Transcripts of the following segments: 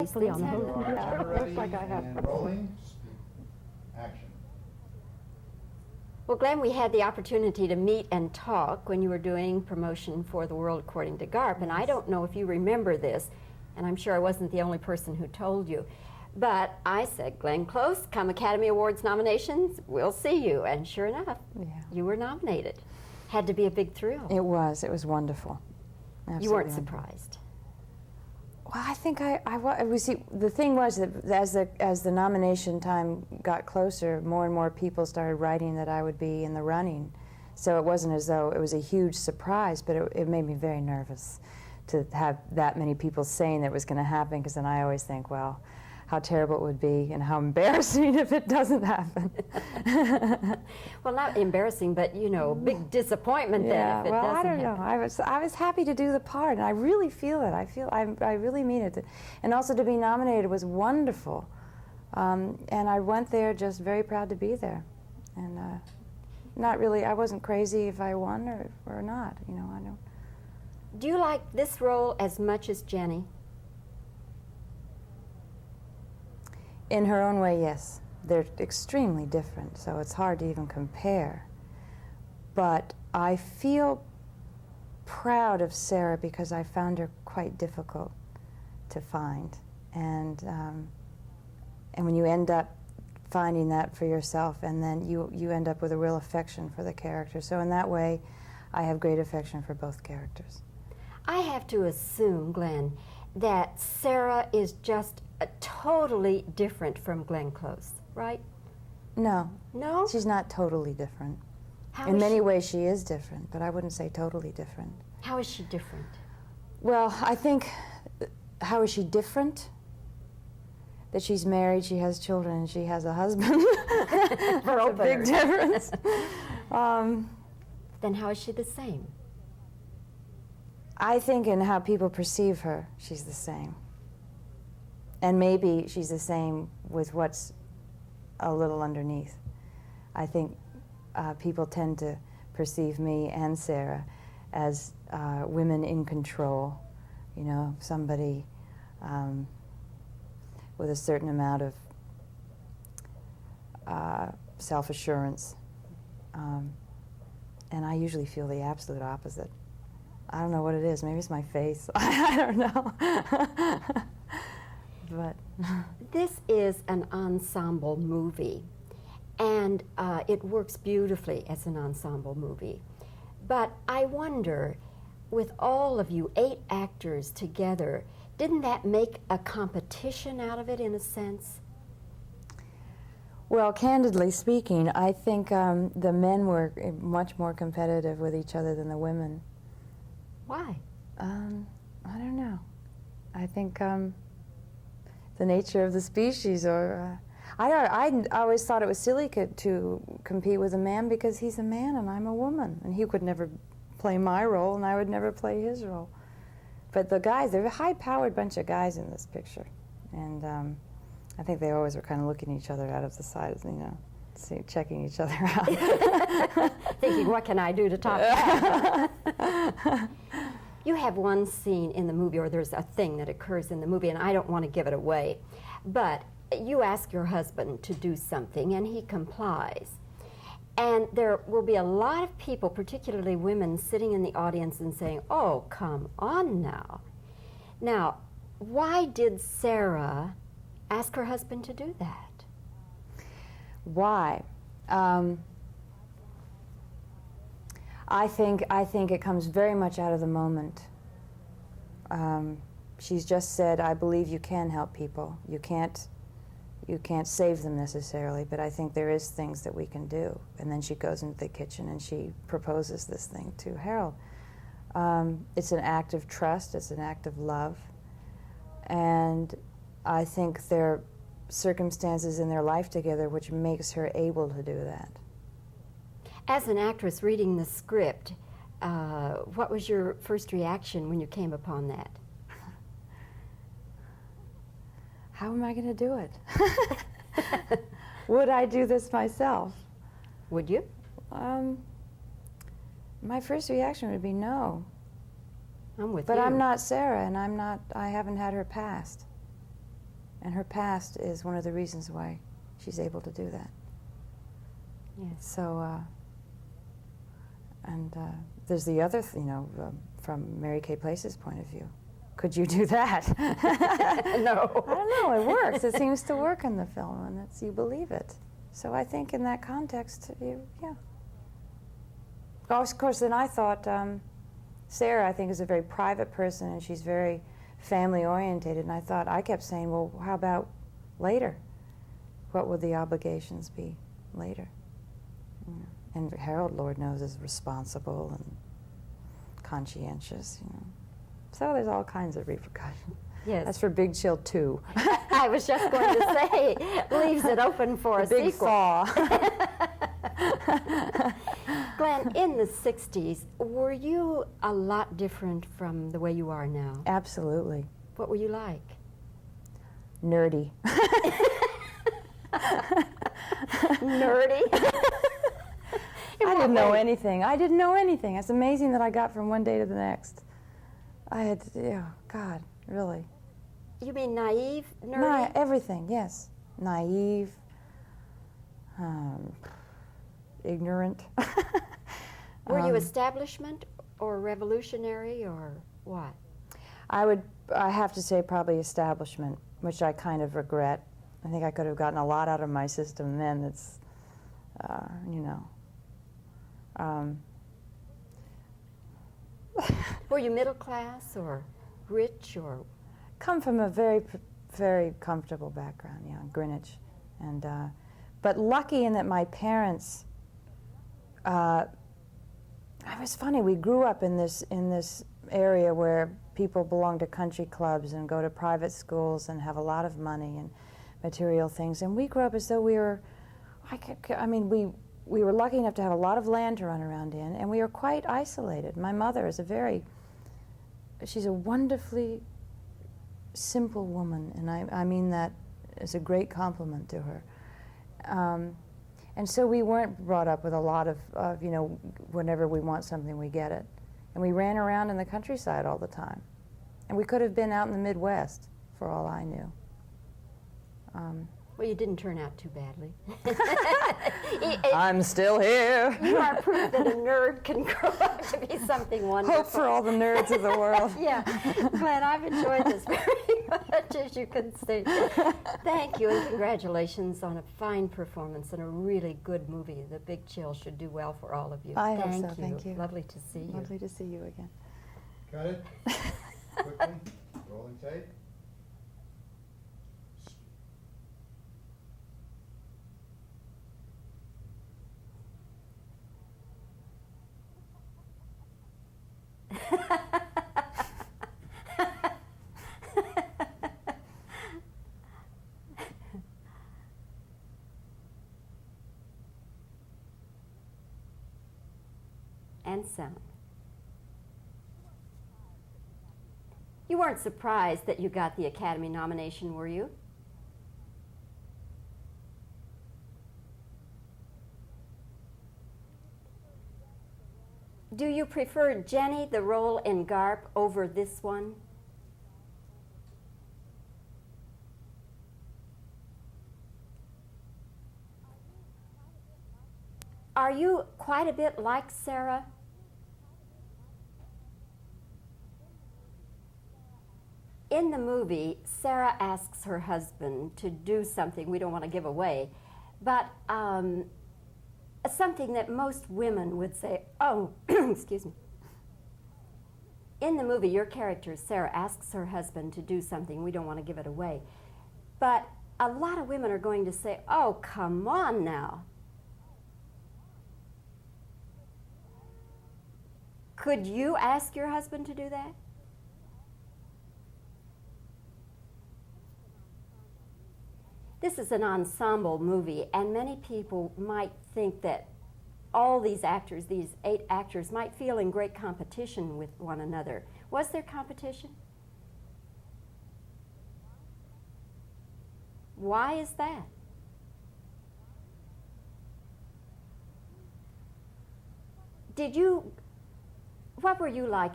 Basically on the whole computer. Yeah, looks like I have. And rolling. Action. Well, Glenn, we had the opportunity to meet and talk when you were doing promotion for The World According to Garp, and I don't know if you remember this, and I'm sure I wasn't the only person who told you, but I said, Glenn Close, come Academy Awards nominations, we'll see you, and sure enough, you were nominated. Had to be a big thrill. It was wonderful. Absolutely. You weren't surprised? Well, I think I was. See, the thing was that as the nomination time got closer, more and more people started writing that I would be in the running. So it wasn't as though it was a huge surprise, but it made me very nervous to have that many people saying that it was going to happen, because then I always think, well, how terrible it would be and how embarrassing if it doesn't happen. Well, not embarrassing, but, you know, big disappointment then if it doesn't I don't happen. know. I was happy to do the part, and I really feel it. I really mean it. And also to be nominated was wonderful. And I went there just very proud to be there. And not really, I wasn't crazy if I won or not, you know, I don't. Do you like this role as much as Jenny? In her own way, yes. They're extremely different, so it's hard to even compare. But I feel proud of Sarah because I found her quite difficult to find. And when you end up finding that for yourself, and then you end up with a real affection for the character. So in that way, I have great affection for both characters. I have to assume, Glenn, that Sarah is just totally different from Glenn Close, right? No. No? She's not totally different. How In is many she- ways she is different, but I wouldn't say totally different. How is she different? Well, I think, how is she different? That she's married, she has children, and she has a husband. That's a big difference. Then how is she the same? I think in how people perceive her, she's the same. And maybe she's the same with what's a little underneath. I think people tend to perceive me and Sarah as women in control, you know, somebody with a certain amount of self-assurance. And I usually feel the absolute opposite. I don't know what it is. Maybe it's my face. I don't know. But This is an ensemble movie, and it works beautifully as an ensemble movie. But I wonder, with all of you, 8 actors together, didn't that make a competition out of it in a sense? well, candidly speaking, I think the men were much more competitive with each other than the women. Why? I don't know. I think the nature of the species, or I always thought it was silly to compete with a man because he's a man and I'm a woman, and he could never play my role and I would never play his role. But the guys, they're a high-powered bunch of guys in this picture, and I think they always were kind of looking at each other out of the sides, you know, checking each other out. Thinking, what can I do to top that? You have one scene in the movie, or there's a thing that occurs in the movie, and I don't want to give it away, but you ask your husband to do something, and he complies. And there will be a lot of people, particularly women, sitting in the audience and saying, oh, come on now. Now, why did Sarah ask her husband to do that? Why? I think it comes very much out of the moment. She's just said, I believe you can help people. You can't save them necessarily, but I think there is things that we can do. And then she goes into the kitchen and she proposes this thing to Harold. It's an act of trust, it's an act of love. And I think there are circumstances in their life together which makes her able to do that. As an actress reading the script, what was your first reaction when you came upon that? How am I going to do it? Would I do this myself? Would you? My first reaction would be no. I'm with you. But I'm not Sarah, and I haven't had her past. And her past is one of the reasons why she's able to do that. Yes. So, there's the other, from Mary Kay Place's point of view. Could you do that? No. I don't know. It works. It seems to work in the film, and you believe it. So I think in that context, yeah. Of course, then I thought Sarah, I think, is a very private person, and she's very family-orientated. And I kept saying, well, how about later? What would the obligations be later? And Harold, Lord knows, is responsible and conscientious, So there's all kinds of repercussions. Yes. That's for Big Chill 2. I was just going to say, leaves it open for a big sequel. thaw. Glenn, in the 60s, were you a lot different from the way you are now? Absolutely. What were you like? Nerdy. Nerdy? I didn't know anything. It's amazing that I got from one day to the next. I had, God, really. You mean naive, nerdy? Everything, yes. Naive, ignorant. Were you establishment or revolutionary or what? I have to say probably establishment, which I kind of regret. I think I could have gotten a lot out of my system then that's, Were you middle class or rich or? Come from a very, very comfortable background, Greenwich. And, but lucky in that my parents, it was funny, we grew up in this area where people belong to country clubs and go to private schools and have a lot of money and material things. And we grew up as though we were, we were lucky enough to have a lot of land to run around in, and we were quite isolated. My mother is she's a wonderfully simple woman, and I mean that as a great compliment to her. And so we weren't brought up with a lot of whenever we want something, we get it. And we ran around in the countryside all the time. And we could have been out in the Midwest, for all I knew. Well, you didn't turn out too badly. I'm still here. You are proof that a nerd can grow up to be something wonderful. Hope for all the nerds of the world. Yeah. Glenn, I've enjoyed this very much, as you can see. Thank you, and congratulations on a fine performance and a really good movie. The Big Chill should do well for all of you. I hope so. Thank you. Lovely to see you. Lovely to see you again. Got it? Quickly, rolling tape. And sound. You weren't surprised that you got the Academy nomination, were you? Do you prefer Jenny, the role in Garp, over this one? Are you quite a bit like Sarah? In the movie, Sarah asks her husband to do something we don't want to give away, but something that most women would say, oh, excuse me. In the movie, your character, Sarah, asks her husband to do something. We don't want to give it away. But a lot of women are going to say, oh, come on now. Could you ask your husband to do that? This is an ensemble movie, and many people might think that all these actors, these 8 actors, might feel in great competition with one another. Was there competition? Why is that? What were you like?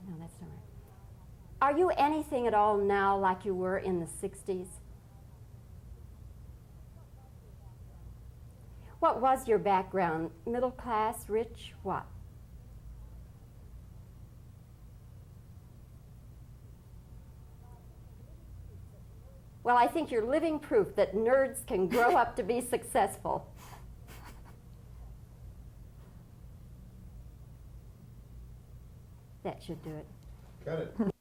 No, that's not right. Are you anything at all now like you were in the 60s? What was your background? Middle class, rich, what? Well, I think you're living proof that nerds can grow up to be successful. That should do it. Cut it.